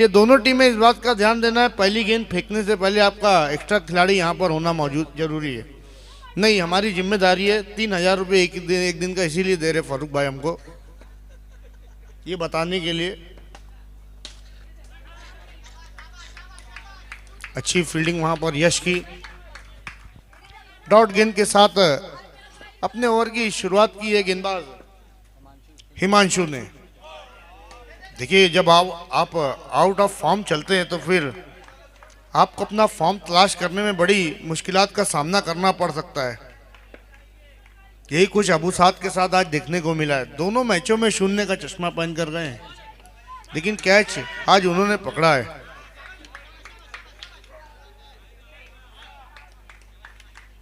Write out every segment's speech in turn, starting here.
ये दोनों टीमें इस बात का ध्यान देना है, पहली गेंद फेंकने से पहले आपका एक्स्ट्रा खिलाड़ी यहाँ पर होना मौजूद जरूरी है। नहीं, हमारी जिम्मेदारी है। 3,000 रुपये एक दिन का इसीलिए दे रहे फारूक भाई हमको, ये बताने के लिए। अच्छी फील्डिंग वहां पर यश की। डॉट गेंद के साथ अपने ओवर की शुरुआत की है गेंदबाज हिमांशु ने। देखिए, जब आप आउट ऑफ फॉर्म चलते हैं तो फिर आपको अपना फॉर्म तलाश करने में बड़ी मुश्किलात का सामना करना पड़ सकता है। यही कुछ अबू साद के साथ आज देखने को मिला है। दोनों मैचों में 0 का चश्मा पहन कर गए हैं, लेकिन कैच आज उन्होंने पकड़ा है।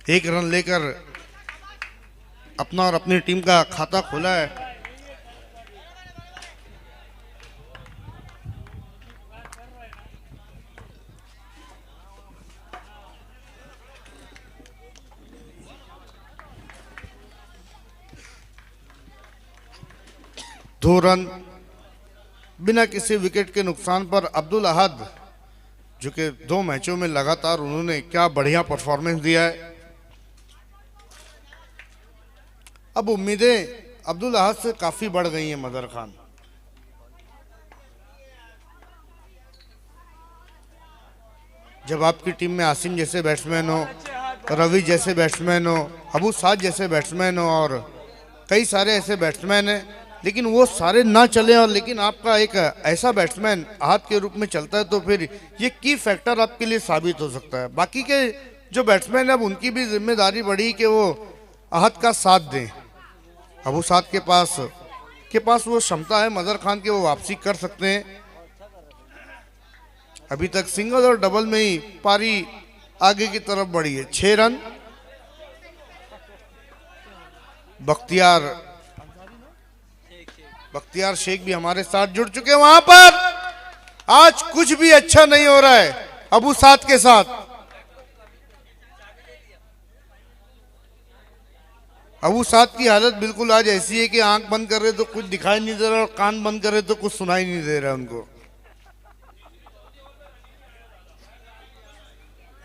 एक रन लेकर अपना और अपनी टीम का खाता खोला है। दो रन बिना किसी विकेट के नुकसान पर अब्दुल अहद, जो कि 2 मैचों में लगातार उन्होंने क्या बढ़िया परफॉर्मेंस दिया है। अब उम्मीदें अब्दुल अहद से काफी बढ़ गई हैं मदर खान। जब आपकी टीम में आसिम जैसे बैट्समैन हो, रवि जैसे बैट्समैन हो, अबू साद जैसे बैट्समैन हो और कई सारे ऐसे बैट्समैन हैं, लेकिन वो सारे ना चले और लेकिन आपका एक ऐसा बैट्समैन आहत के रूप में चलता है, तो फिर ये की फैक्टर आपके लिए साबित हो सकता है। बाकी के जो बैट्समैन है, अब उनकी भी जिम्मेदारी बढ़ी कि वो आहत का साथ दें। अबू साद के पास वो क्षमता है मदर खान के, वो वापसी कर सकते हैं। अभी तक सिंगल और डबल में ही पारी आगे की तरफ बढ़ी है। 6 रन। बख्तियार शेख भी हमारे साथ जुड़ चुके हैं। वहां पर आज कुछ भी अच्छा नहीं हो रहा है अबू साद के साथ। अबू साद की हालत बिल्कुल आज ऐसी है कि आंख बंद कर रहे तो कुछ दिखाई नहीं दे रहा और कान बंद कर रहे तो कुछ सुनाई नहीं दे रहा उनको।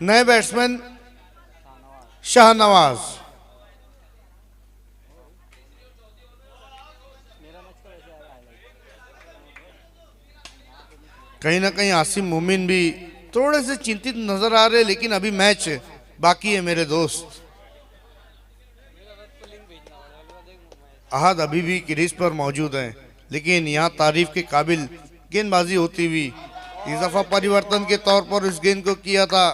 नए बैट्समैन शाहनवाज। कहीं ना कहीं आसिम मोमिन भी थोड़े से चिंतित नजर आ रहे, लेकिन अभी मैच बाकी है मेरे दोस्त। अहद अभी भी क्रीज पर मौजूद हैं, लेकिन यहाँ तारीफ के काबिल गेंदबाजी होती हुई इजाफा परिवर्तन के तौर पर इस गेंद को किया था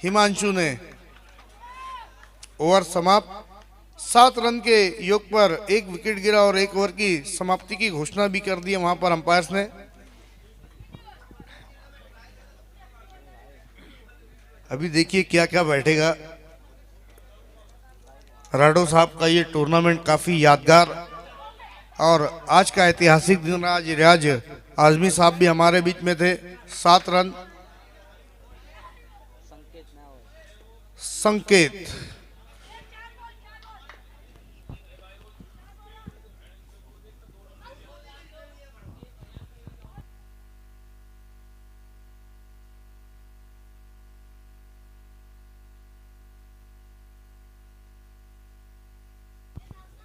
हिमांशु ने। ओवर समाप्त। 7 रन के योग पर 1 विकेट गिरा और 1 ओवर की समाप्ति की घोषणा भी कर दी है वहां पर अंपायर्स ने। अभी देखिए क्या क्या बैठेगा। राडो साहब का ये टूर्नामेंट काफी यादगार और आज का ऐतिहासिक दिन। आज रियाज आजमी साहब भी हमारे बीच में थे। 7 रन। संकेत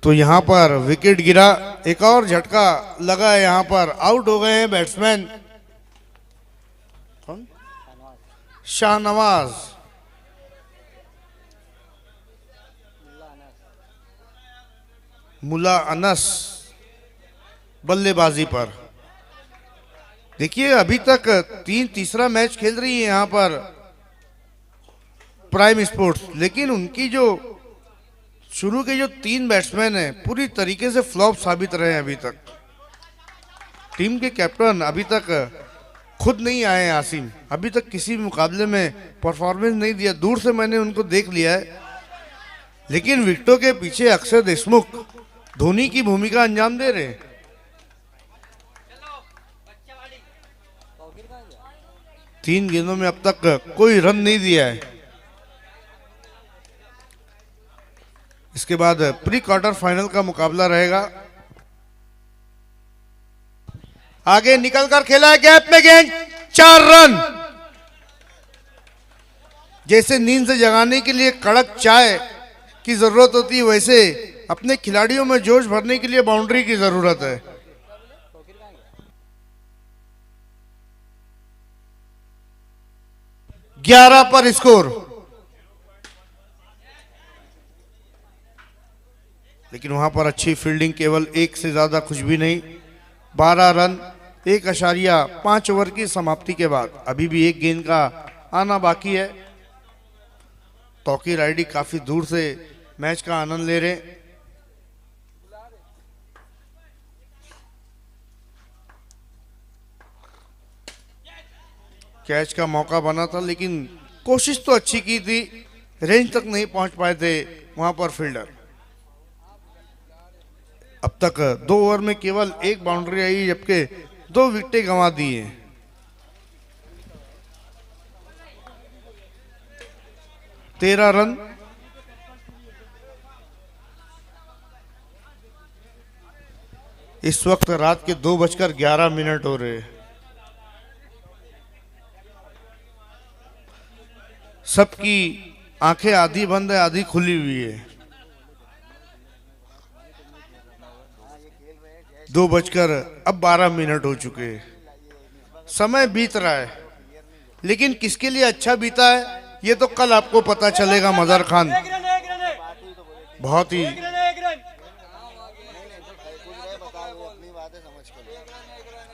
तो यहां पर विकेट गिरा, एक और झटका लगा है। यहां पर आउट हो गए हैं बैट्समैन शाहनवाज, मुला अनस बल्लेबाजी पर। देखिए, अभी तक तीसरा मैच खेल रही है यहां पर प्राइम स्पोर्ट्स, लेकिन उनकी जो शुरू के जो 3 बैट्समैन हैं पूरी तरीके से फ्लॉप साबित रहे हैं अभी तक। टीम के कैप्टन अभी तक खुद नहीं आए हैं आसिम, अभी तक किसी भी मुकाबले में परफॉर्मेंस नहीं दिया। दूर से मैंने उनको देख लिया है, लेकिन विकेटों के पीछे अक्षर देशमुख धोनी की भूमिका अंजाम दे रहे हैं। तीन गेंदों में अब तक कोई रन नहीं दिया है। इसके बाद प्री क्वार्टर फाइनल का मुकाबला रहेगा। आगे निकलकर खेला है, गैप में गेंद 4 रन। जैसे नींद से जगाने के लिए कड़क चाय की जरूरत होती है, वैसे अपने खिलाड़ियों में जोश भरने के लिए बाउंड्री की जरूरत है। 11 पर स्कोर, लेकिन वहां पर अच्छी फील्डिंग, केवल एक से ज्यादा कुछ भी नहीं। 12 रन 1.5 ओवर की समाप्ति के बाद। अभी भी एक गेंद का आना बाकी है। तौकीर आईडी काफी दूर से मैच का आनंद ले रहे। कैच का मौका बना था, लेकिन कोशिश तो अच्छी की थी, रेंज तक नहीं पहुंच पाए थे वहां पर फील्डर। अब तक 2 ओवर में केवल एक बाउंड्री आई, जबकि 2 विकेटें गंवा दी हैं। तेरह रन। इस वक्त रात के 2:11 हो रहे हैं। सबकी आंखें आधी बंद है, आधी खुली हुई है। 2:12 हो चुके हैं। समय बीत रहा है, लेकिन किसके लिए अच्छा बीता है ये तो कल आपको पता चलेगा। मजहर खान बहुत ही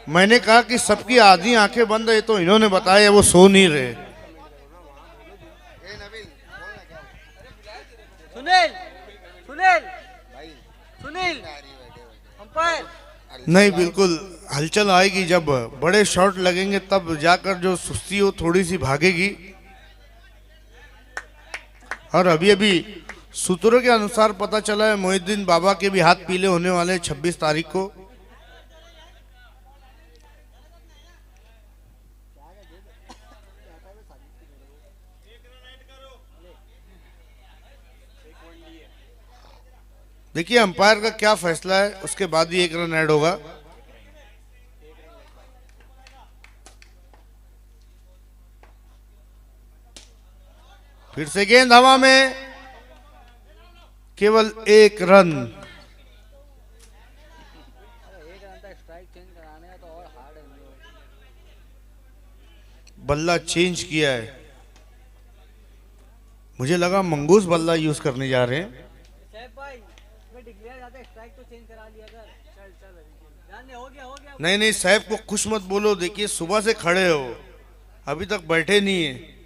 मैंने कहा कि सबकी आधी आंखें बंद है, तो इन्होंने बताया वो सो नहीं रहे। सुनील सुनील सुनील अंपायर नहीं, बिल्कुल हलचल आएगी जब बड़े शॉट लगेंगे, तब जाकर जो सुस्ती हो थोड़ी सी भागेगी। और अभी अभी सूत्रों के अनुसार पता चला है मोहिउद्दीन बाबा के भी हाथ पीले होने वाले 26 तारीख को। देखिए अंपायर का क्या फैसला है, उसके बाद ही 1 रन ऐड होगा। फिर से गेंद हवा में, केवल 1 रन। बल्ला चेंज किया है, मुझे लगा मंगूस बल्ला यूज करने जा रहे हैं। नहीं नहीं साहब को खुश मत बोलो, देखिए सुबह से खड़े हो, अभी तक बैठे नहीं है।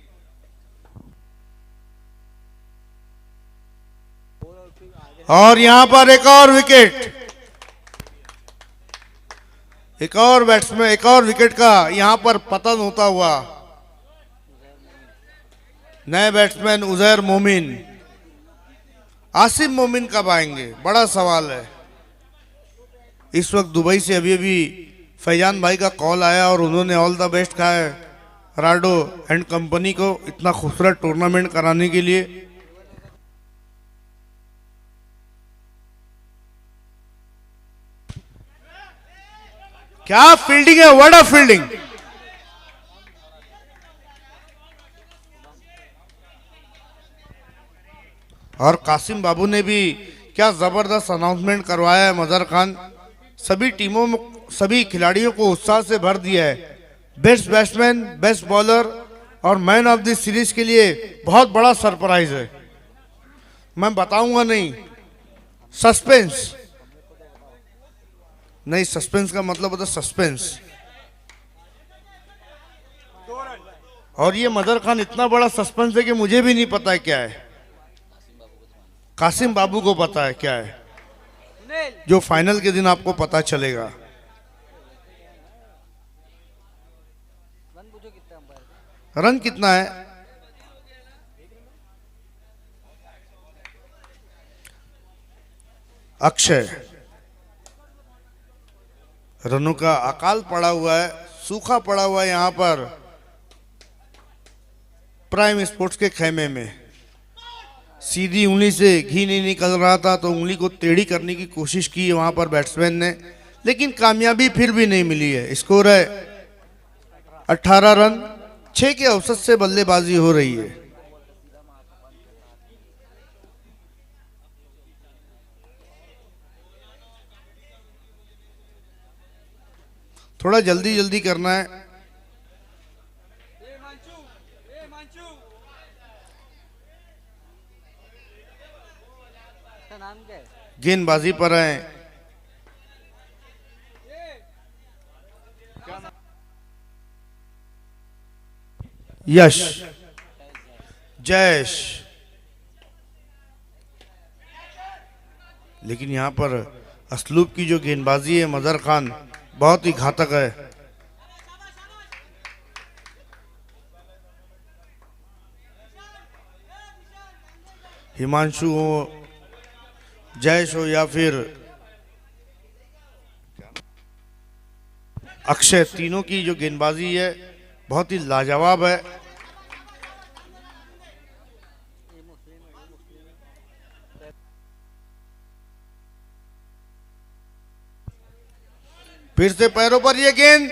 और यहां पर एक और विकेट, एक और बैट्समैन, एक और विकेट का यहां पर पतन होता हुआ। नए बैट्समैन उजैर मोमिन, आसिम मोमिन कब आएंगे, बड़ा सवाल है। इस वक्त दुबई से अभी अभी फैजान भाई का कॉल आया और उन्होंने ऑल द बेस्ट कहा है राडो एंड कंपनी को इतना खूबसूरत टूर्नामेंट कराने के लिए। क्या फील्डिंग है, व्हाट अ फील्डिंग। और कासिम बाबू ने भी क्या जबरदस्त अनाउंसमेंट करवाया है। मजहर खान सभी टीमों में, सभी खिलाड़ियों को उत्साह से भर दिया है। बेस्ट बैट्समैन, बेस्ट बॉलर और मैन ऑफ द सीरीज के लिए बहुत बड़ा सरप्राइज है। मैं बताऊंगा नहीं, सस्पेंस नहीं, सस्पेंस का मतलब होता है सस्पेंस। और ये मजहर खान इतना बड़ा सस्पेंस है कि मुझे भी नहीं पता है क्या है, कासिम बाबू को पता है क्या है, जो फाइनल के दिन आपको पता चलेगा। रन कितना है, अक्षय। रनों का अकाल पड़ा हुआ है, सूखा पड़ा हुआ है यहां पर प्राइम स्पोर्ट्स के खेमे में। सीधी उंगली से घी नहीं निकल रहा था, तो उंगली को टेढ़ी करने की कोशिश की वहां पर बैट्समैन ने, लेकिन कामयाबी फिर भी नहीं मिली है। स्कोर है 18 रन 6 के औसत से बल्लेबाजी हो रही है। थोड़ा जल्दी जल्दी करना है। गेंदबाजी पर है यश, जयेश, लेकिन यहां पर असलूब की जो गेंदबाजी है मजहर खान बहुत ही घातक है। हिमांशु हो, जयेश हो या फिर अक्षय, तीनों की जो गेंदबाजी है बहुत ही लाजवाब है। फिर से पैरों पर यह गेंद,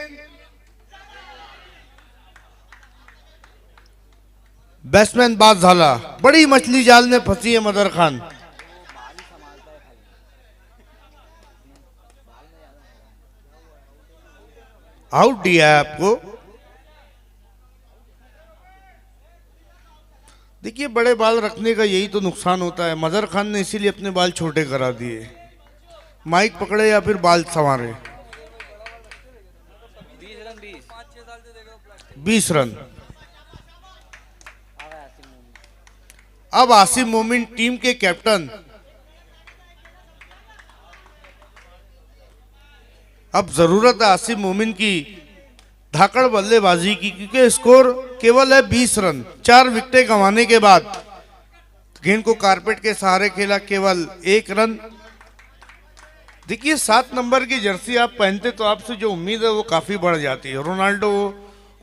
बैट्समैन बाद झाला, बड़ी मछली जाल में फंसी है मजहर खान। आउट दिया है आपको। देखिए बड़े बाल रखने का यही तो नुकसान होता है। मजहर खान ने इसीलिए अपने बाल छोटे करा दिए, माइक पकड़े या फिर बाल संवारे। 20 रन। अब आसिम मोमिन टीम के कैप्टन, अब जरूरत है आसिम मोमिन की धाकड़ बल्लेबाजी की, क्योंकि स्कोर केवल है 20 रन। 4 विकेटें गंवाने के बाद गेंद को कारपेट के सहारे खेला, केवल 1 रन। देखिए 7 नंबर की जर्सी आप पहनते तो आपसे जो उम्मीद है वो काफी बढ़ जाती है। रोनाल्डो हो,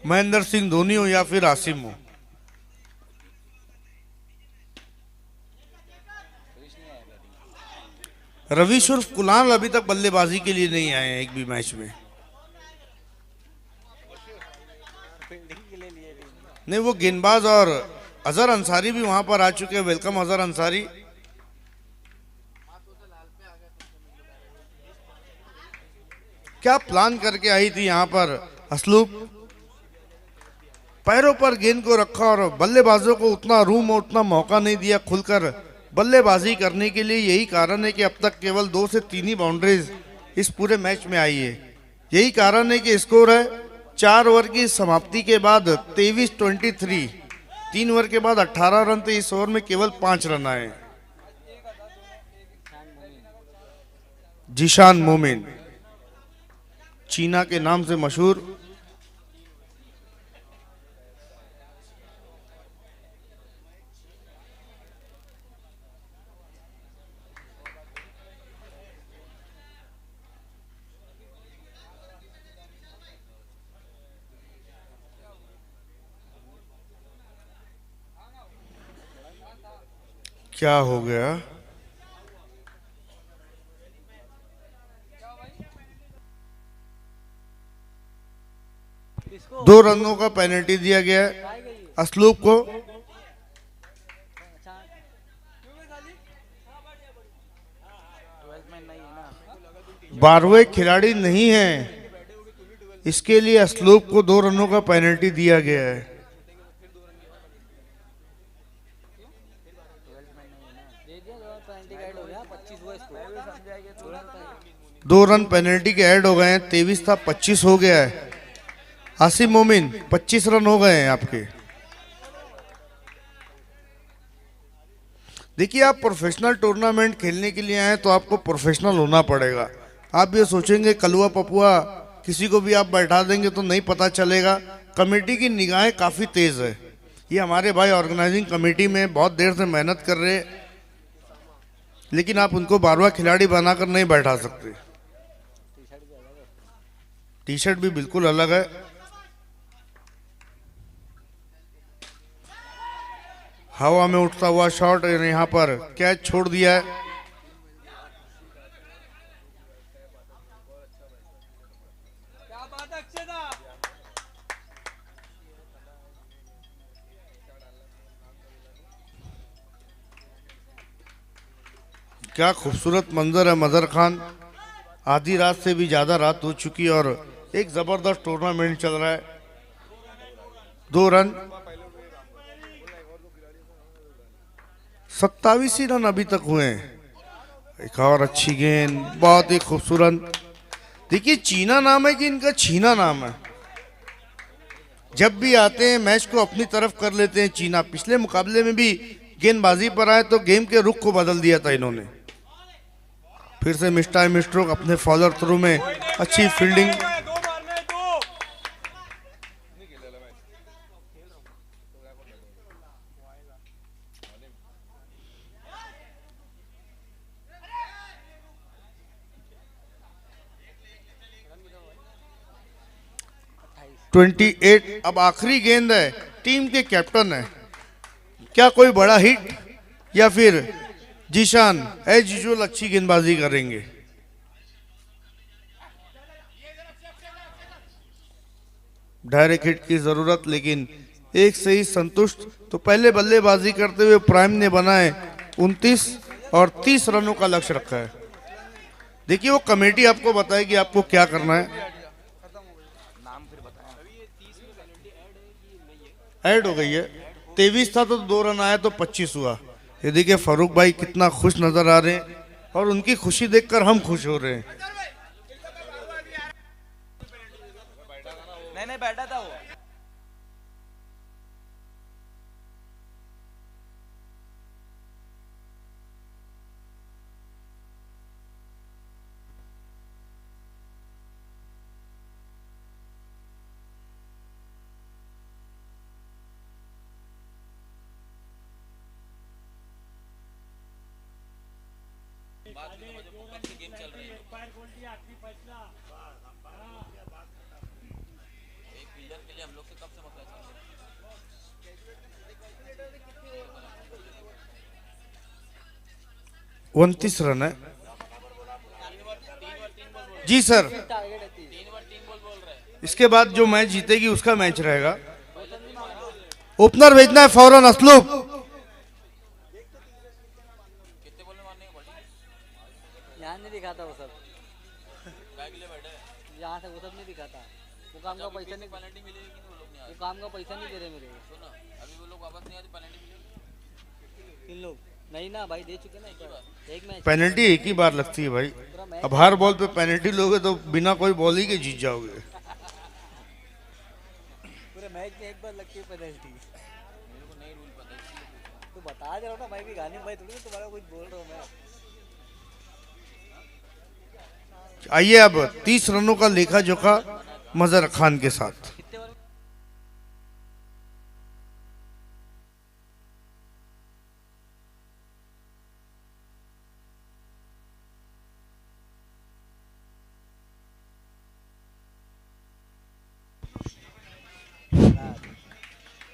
महेंद्र सिंह धोनी हो या फिर आसिम हो। रवि उर्फ कुलाल अभी तक बल्लेबाजी के लिए नहीं आए हैं एक भी मैच में। नहीं, वो गेंदबाज और अजहर अंसारी भी वहां पर आ चुके हैं। वेलकम अजहर अंसारी। क्या प्लान करके आई थी यहां पर असलूब, पैरों पर गेंद को रखा और बल्लेबाजों को उतना रूम और उतना मौका नहीं दिया खुलकर बल्लेबाजी करने के लिए। यही कारण है कि अब तक केवल 2 से 3 ही बाउंड्रीज इस पूरे मैच में आई है। यही कारण है कि स्कोर है 4 ओवर की समाप्ति के बाद 23-23। 3 ओवर के बाद 18 रन, तो इस ओवर में केवल 5 रन आए। जिशान मोमिन, चीना के नाम से मशहूर। क्या हो गया? दो रनों का पेनल्टी दिया गया है असलूब को। 12वें खिलाड़ी नहीं है, इसके लिए असलूब को 2 रनों का पेनल्टी दिया गया है। 2 रन पेनल्टी के ऐड हो गए हैं। 23 था 25 हो गया है। आसिम मोमिन 25 रन हो गए हैं आपके। देखिए आप प्रोफेशनल टूर्नामेंट खेलने के लिए आए तो आपको प्रोफेशनल होना पड़ेगा। आप ये सोचेंगे कलुआ पपुआ किसी को भी आप बैठा देंगे तो नहीं पता चलेगा। कमेटी की निगाहें काफ़ी तेज़ है। ये हमारे भाई ऑर्गेनाइजिंग कमेटी में बहुत देर से मेहनत कर रहे हैं, लेकिन आप उनको 12वां खिलाड़ी बनाकर नहीं बैठा सकते। टी शर्ट भी बिल्कुल अलग है। हवा में उठता हुआ शॉट, यहाँ पर कैच छोड़ दिया है। क्या खूबसूरत मंजर है मजर खान। आधी रात से भी ज्यादा रात हो चुकी है और एक जबरदस्त टूर्नामेंट चल रहा है। 2 रन, 27 ही रन अभी तक हुए हैं। एक और अच्छी गेंद, बहुत ही खूबसूरत। देखिए चीना नाम है कि इनका छीना नाम है। जब भी आते हैं मैच को अपनी तरफ कर लेते हैं चीना। पिछले मुकाबले में भी गेंदबाजी पर आए तो गेम के रुख को बदल दिया था इन्होंने। फिर से मिस्टर स्ट्रोक अपने फॉलोअर थ्रू में अच्छी फील्डिंग। ट्वेंटी 28। अब आखिरी गेंद है, टीम के कैप्टन है। क्या कोई बड़ा हिट या फिर जीशान एज यूजुअल अच्छी गेंदबाजी करेंगे? डायरेक्ट हिट की जरूरत, लेकिन एक से ही संतुष्ट। तो पहले बल्लेबाजी करते हुए प्राइम ने बनाए 29 और 30 रनों का लक्ष्य रखा है। देखिए वो कमेटी आपको बताएगी आपको क्या करना है। ऐड हो गई है। 23 था तो 2 रन आया तो 25 हुआ। ये देखिए फारूक भाई कितना खुश नजर आ रहे हैं और उनकी खुशी देखकर हम खुश हो रहे हैं। नहीं बैठा था वो। उनतीस रन है जी सर। इसके बाद जो मैच जीतेगी उसका मैच रहेगा। ओपनर भेजना है फौरन असलूब। यहाँ नहीं दिखाता वो सब, यहाँ से वो सब नहीं दिखाता। वो काम का पैसा नहीं, वो काम का पैसा नहीं दे रहे मेरे। अभी वो लोग वापस नहीं आते, पेनल्टी मिलेगी। किन लोग? नहीं ना भाई, दे चुके ना एक मैच। पेनल्टी एक ही बार लगती है भाई। अब हर बॉल पे पेनल्टी लोगे तो बिना कोई बॉल ही के जीत जाओगे। पूरे मैच में एक बार लगती है पेनल्टी। तो बता दे रहा ना भाई, भी गाने भाई थोड़ी तुम्हारा कुछ बोल रहा हूँ मैं। आइए अब 30 रनों का लेखा जोखा मजर खान के साथ।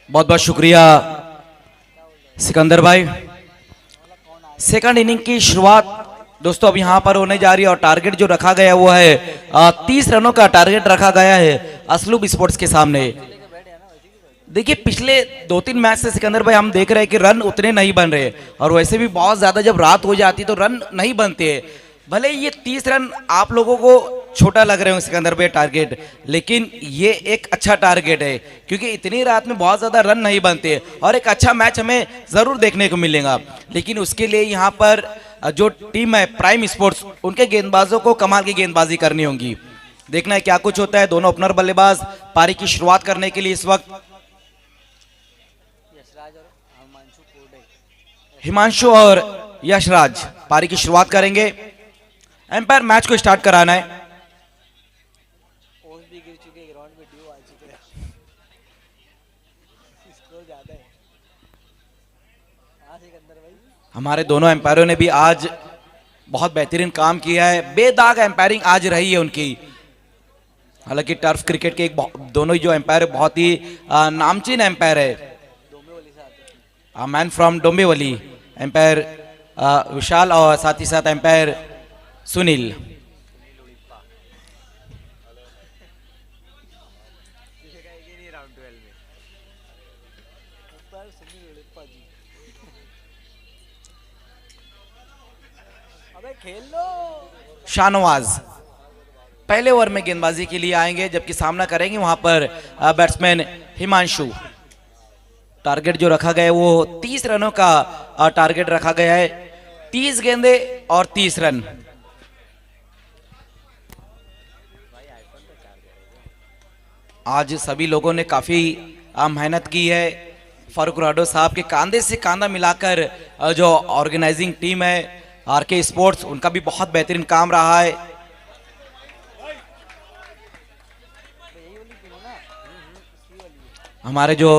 बहुत बहुत शुक्रिया सिकंदर भाई। सेकंड इनिंग की शुरुआत दोस्तों अब यहाँ पर होने जा रही है और टारगेट जो रखा गया वो है 30 रनों का टारगेट रखा गया है असलूब स्पोर्ट्स के सामने। देखिए पिछले 2-3 मैच से सिकंदर भाई हम देख रहे हैं कि रन उतने नहीं बन रहे और वैसे भी बहुत ज्यादा जब रात हो जाती तो रन नहीं बनते। भले ये 30 रन आप लोगों को छोटा लग रहे हो सिकंदर भाई टारगेट, लेकिन ये एक अच्छा टारगेट है क्योंकि इतनी रात में बहुत ज्यादा रन नहीं बनते और एक अच्छा मैच हमें जरूर देखने को मिलेगा। लेकिन उसके लिए यहाँ पर जो टीम है प्राइम स्पोर्ट्स, उनके गेंदबाजों को कमाल की गेंदबाजी करनी होगी। देखना है क्या कुछ होता है। दोनों ओपनर बल्लेबाज पारी की शुरुआत करने के लिए इस वक्त हिमांशु और यशराज पारी की शुरुआत करेंगे। एम्पायर मैच को स्टार्ट कराना है। भी गिर चुके, ग्राउंड में ड्यू आ चुके हैं। स्कोर ज्यादा है। हाँ सिकंदर भाई, हमारे दोनों एम्पायरों ने भी आज बहुत बेहतरीन काम किया है। बेदाग एम्पायरिंग आज रही है उनकी। हालांकि टर्फ क्रिकेट के दोनों जो एम्पायर बहुत ही नामचीन एम्पायर है। मैन फ्रॉम डोंबिवली एम्पायर विशाल और साथ ही साथ एम्पायर सुनील। अबे खेल लो। शाहनवाज पहले ओवर में गेंदबाजी के लिए आएंगे, जबकि सामना करेंगे वहां पर बैट्समैन हिमांशु। टारगेट जो रखा गया है वो 30 रनों का टारगेट रखा गया है। 30 गेंदे और 30 रन। आज सभी लोगों ने काफी मेहनत की है। फारूक राडो साहब के कंधे से कंधा मिलाकर जो ऑर्गेनाइजिंग टीम है आरके स्पोर्ट्स, उनका भी बहुत बेहतरीन काम रहा है। हमारे जो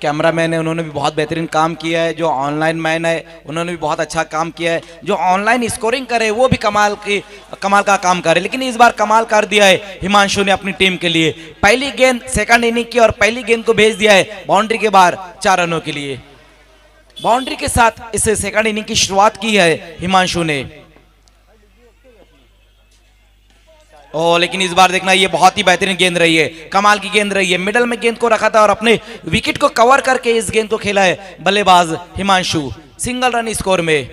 कैमरामैन है उन्होंने भी बहुत बेहतरीन काम किया है। जो ऑनलाइन मैन है उन्होंने भी बहुत अच्छा काम किया है। जो ऑनलाइन स्कोरिंग करे वो भी कमाल का काम करे। लेकिन इस बार कमाल कर दिया है हिमांशु ने अपनी टीम के लिए। पहली गेंद सेकंड इनिंग की और पहली गेंद को भेज दिया है बाउंड्री के बाहर 4 रनों के लिए। बाउंड्री के साथ इस सेकंड इनिंग की शुरुआत की है हिमांशु ने। लेकिन इस बार देखना ये बहुत ही बेहतरीन गेंद रही है, कमाल की गेंद रही है। मिडल में गेंद को रखा था और अपने विकेट को कवर करके इस गेंद को खेला है बल्लेबाज हिमांशु। सिंगल रन स्कोर में।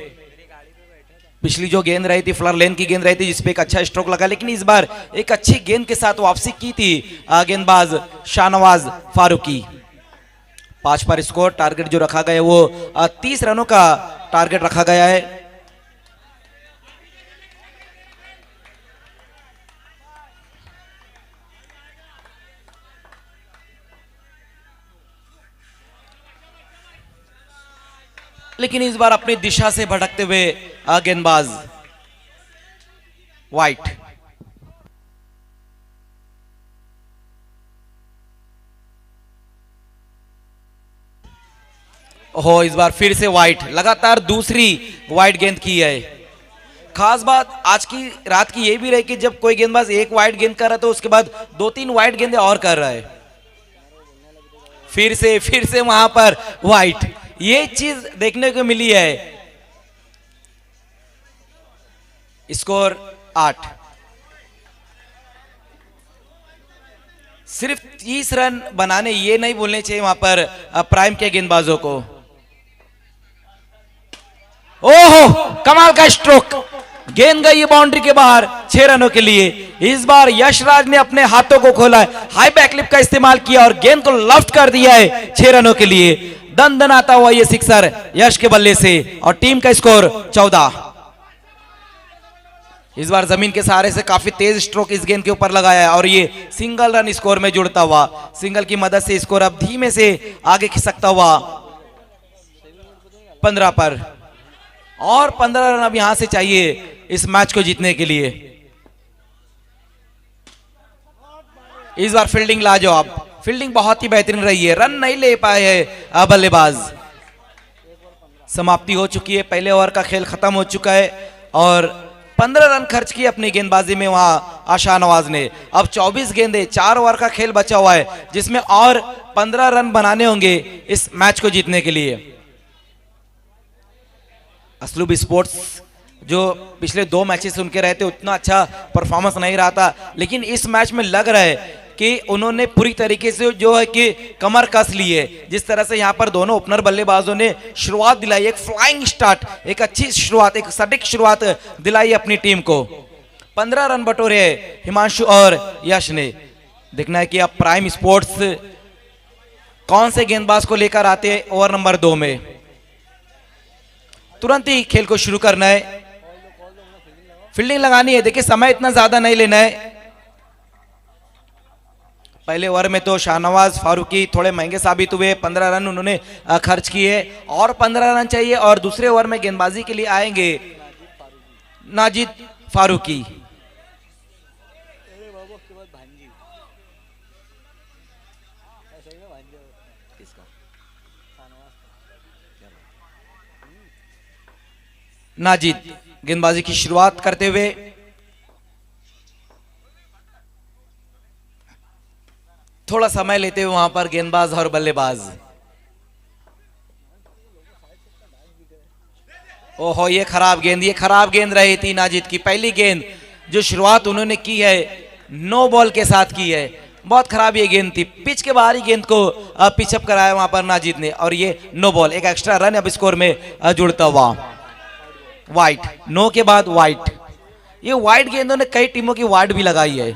पिछली जो गेंद रही थी फ्लर लेन की गेंद रही थी जिसपे एक अच्छा स्ट्रोक लगा, लेकिन इस बार एक अच्छी गेंद के साथ वापसी की थी गेंदबाज शाहनवाज फारूकी। 5 पर स्कोर। टारगेट जो रखा गया वो 30 रनों का टारगेट रखा गया है। लेकिन इस बार अपनी दिशा से भटकते हुए गेंदबाज वाइट। इस बार फिर से वाइट। लगातार दूसरी वाइट गेंद की है। खास बात आज की रात की यह भी रही कि जब कोई गेंदबाज एक वाइट गेंद कर रहा है तो उसके बाद 2-3 वाइट गेंदें और कर रहा है। फिर से वहां पर वाइट। ये चीज देखने को मिली है। स्कोर 8। सिर्फ 30 रन बनाने ये नहीं बोलने चाहिए वहां पर प्राइम के गेंदबाजों को। ओहो, कमाल का स्ट्रोक। गेंद गई बाउंड्री के बाहर 6 रनों के लिए। इस बार यशराज ने अपने हाथों को खोला है, हाई बैकलिप का इस्तेमाल किया और गेंद को लेफ्ट कर दिया है 6 रनों के लिए। दन दन आता हुआ ये सिक्सर यश के बल्ले से और टीम का स्कोर 14। इस बार जमीन के सहारे से काफी तेज स्ट्रोक इस गेंद के ऊपर लगाया है और ये सिंगल रन स्कोर में जुड़ता हुआ। सिंगल की मदद से स्कोर अब धीमे से आगे खिसकता हुआ 15 पर। और 15 रन अब यहां से चाहिए इस मैच को जीतने के लिए। इस बार फील्डिंग लाजवाब। फील्डिंग बहुत ही बेहतरीन रही है। रन नहीं ले पाए हैं बल्लेबाज। समाप्ति हो चुकी है। पहले ओवर का खेल खत्म हो चुका है और 15 रन खर्च किए अपनी गेंदबाजी में वहां शाहनवाज ने। अब 24 गेंदे, 4 ओवर का खेल बचा हुआ है जिसमें और 15 रन बनाने होंगे इस मैच को जीतने के लिए। असलूब स्पोर्ट्स जो पिछले 2 मैचेस उनके रहते उतना अच्छा परफॉर्मेंस नहीं रहा था, लेकिन इस मैच में लग रहा है कि उन्होंने पूरी तरीके से जो है कि कमर कस ली है। जिस तरह से यहां पर दोनों ओपनर बल्लेबाजों ने शुरुआत दिलाई, एक फ्लाइंग स्टार्ट, एक अच्छी शुरुआत, एक सटीक शुरुआत दिलाई अपनी टीम को। 15 रन बटोरे हिमांशु और यश ने। देखना है कि अब प्राइम स्पोर्ट्स कौन से गेंदबाज को लेकर आते हैं ओवर नंबर 2 में। तुरंत ही खेल को शुरू करना है, फील्डिंग लगानी है। देखिए समय इतना ज्यादा नहीं लेना है। पहले ओवर में तो शाहनवाज फारूकी थोड़े महंगे साबित हुए, 15 रन उन्होंने खर्च किए और 15 रन चाहिए। और दूसरे ओवर में गेंदबाजी के लिए आएंगे नाजिद फारूकी। नाजिद गेंदबाजी की शुरुआत करते हुए थोड़ा समय लेते हुए वहां पर गेंदबाज और बल्लेबाज। ओहो, ये खराब गेंद रही थी नाजिद की। पहली गेंद जो शुरुआत उन्होंने की है नो बॉल के साथ की है, बहुत खराब ये गेंद थी। पिच के बाहर ही गेंद को पिचअप कराया वहां पर नाजिद ने और ये नो बॉल। एक एक्स्ट्रा रन अब स्कोर में जुड़ता हुआ। वाइट, नो के बाद वाइट। ये वाइट गेंदों ने कई टीमों की वाइट भी लगाई है।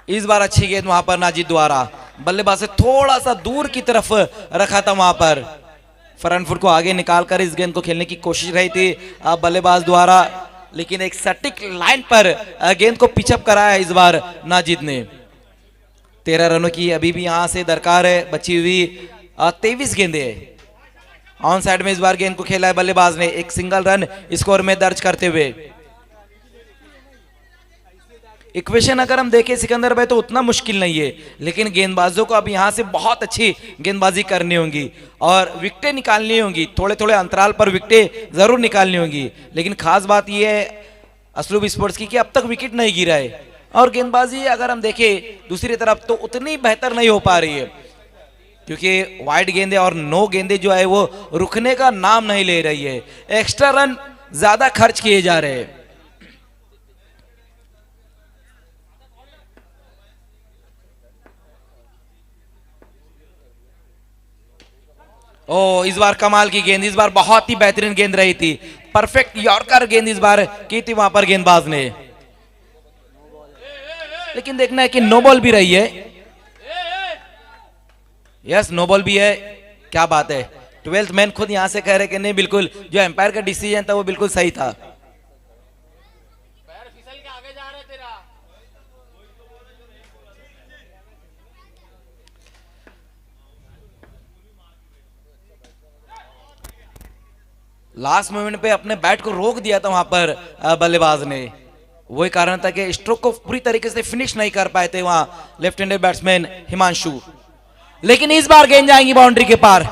इस बार अच्छी गेंद वहां पर नाजिद द्वारा, बल्लेबाज से थोड़ा सा दूर की तरफ रखा था वहां पर, फ्रंट फुट को आगे निकालकर इस गेंद को खेलने की कोशिश रही थी बल्लेबाज द्वारा, लेकिन एक सटीक लाइन पर गेंद को पिचअप कराया इस बार नाजिद ने। 13 रनों की अभी भी यहां से दरकार है, बची हुई 23 गेंदे ऑन साइड में इस बार गेंद को खेला है बल्लेबाज ने, एक सिंगल रन स्कोर में दर्ज करते हुए। इक्वेशन अगर हम देखें सिकंदर भाई तो उतना मुश्किल नहीं है, लेकिन गेंदबाजों को अब यहां से बहुत अच्छी गेंदबाजी करनी होगी और विकेटें निकालनी होंगी, थोड़े थोड़े अंतराल पर विकेटें जरूर निकालनी होंगी। लेकिन खास बात यह है असलूब स्पोर्ट्स की कि अब तक विकेट नहीं गिरा है और गेंदबाजी अगर हम देखें दूसरी तरफ तो उतनी बेहतर नहीं हो पा रही है, क्योंकि वाइड गेंदे और नो गेंदे जो है वो रुकने का नाम नहीं ले रही है, एक्स्ट्रा रन ज्यादा खर्च किए जा रहे हैं। ओ इस बार कमाल की गेंद, इस बार बहुत ही बेहतरीन गेंद रही थी, परफेक्ट यॉर्कर गेंद इस बार की थी वहां पर गेंदबाज ने। लेकिन देखना है कि नो बॉल भी रही है, यस नो बॉल भी है, क्या बात है। 12th मैन खुद यहां से कह रहे कि नहीं बिल्कुल जो एम्पायर का डिसीजन था वो बिल्कुल सही था। लास्ट मोमेंट पे अपने बैट को रोक दिया था वहां पर बल्लेबाज ने, वही कारण था कि स्ट्रोक को पूरी तरीके से फिनिश नहीं कर पाए थे वहां लेफ्ट हैंडेड बैट्समैन हिमांशु। लेकिन इस बार गेंद जाएंगी बाउंड्री के पार,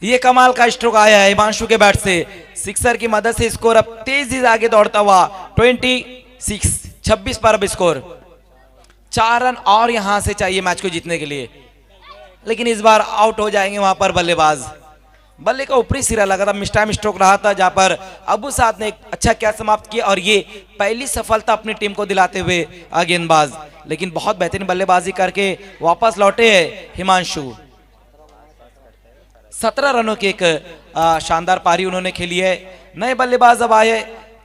ये कमाल का स्ट्रोक आया है हिमांशु के बैट से, सिक्सर की मदद से स्कोर अब तेजी से आगे दौड़ता हुआ 26 पर अब स्कोर। 4 रन और यहां से चाहिए मैच को जीतने के लिए, लेकिन इस बार आउट हो जाएंगे वहां पर बल्लेबाज। बल्ले का ऊपरी सिरा लगा था, मिस टाइम स्ट्रोक रहा था जहां पर अबू साद ने एक अच्छा कैच समाप्त किया और ये पहली सफलता अपनी टीम को दिलाते हुए गेंदबाज, लेकिन बहुत बेहतरीन बल्लेबाजी करके वापस लौटे हैं हिमांशु। 17 रनों की एक शानदार पारी उन्होंने खेली है। नए बल्लेबाज अब आए,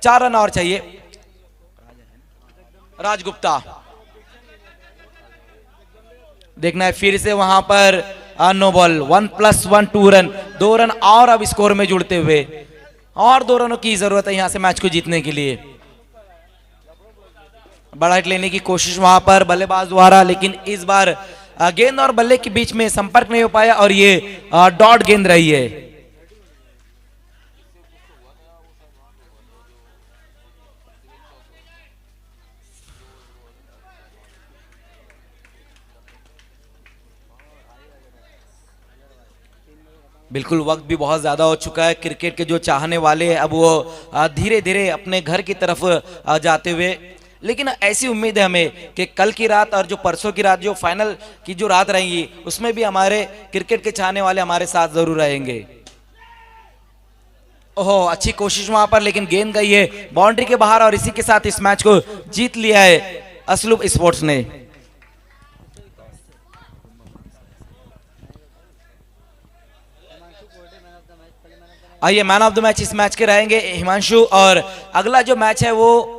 4 रन और चाहिए। राजगुप्ता, देखना है फिर से वहां पर नो बॉल, 1+1 2 रन, 2 रन और अब स्कोर में जुड़ते हुए, और 2 रनों की जरूरत है यहां से मैच को जीतने के लिए। बड़ा हिट लेने की कोशिश वहां पर बल्लेबाज द्वारा, लेकिन इस बार गेंद और बल्ले के बीच में संपर्क नहीं हो पाया और ये डॉट गेंद रही है। बिल्कुल वक्त भी बहुत ज़्यादा हो चुका है, क्रिकेट के जो चाहने वाले हैं अब वो धीरे धीरे अपने घर की तरफ जाते हुए, लेकिन ऐसी उम्मीद है हमें कि कल की रात और जो परसों की रात, जो फाइनल की जो रात रहेंगी, उसमें भी हमारे क्रिकेट के चाहने वाले हमारे साथ जरूर रहेंगे। ओहो अच्छी कोशिश वहां पर, लेकिन गेंद गई है बाउंड्री के बाहर और इसी के साथ इस मैच को जीत लिया है असलूब स्पोर्ट्स ने। आइए मैन ऑफ द मैच इस मैच के रहेंगे हिमांशु, और अगला जो मैच है वो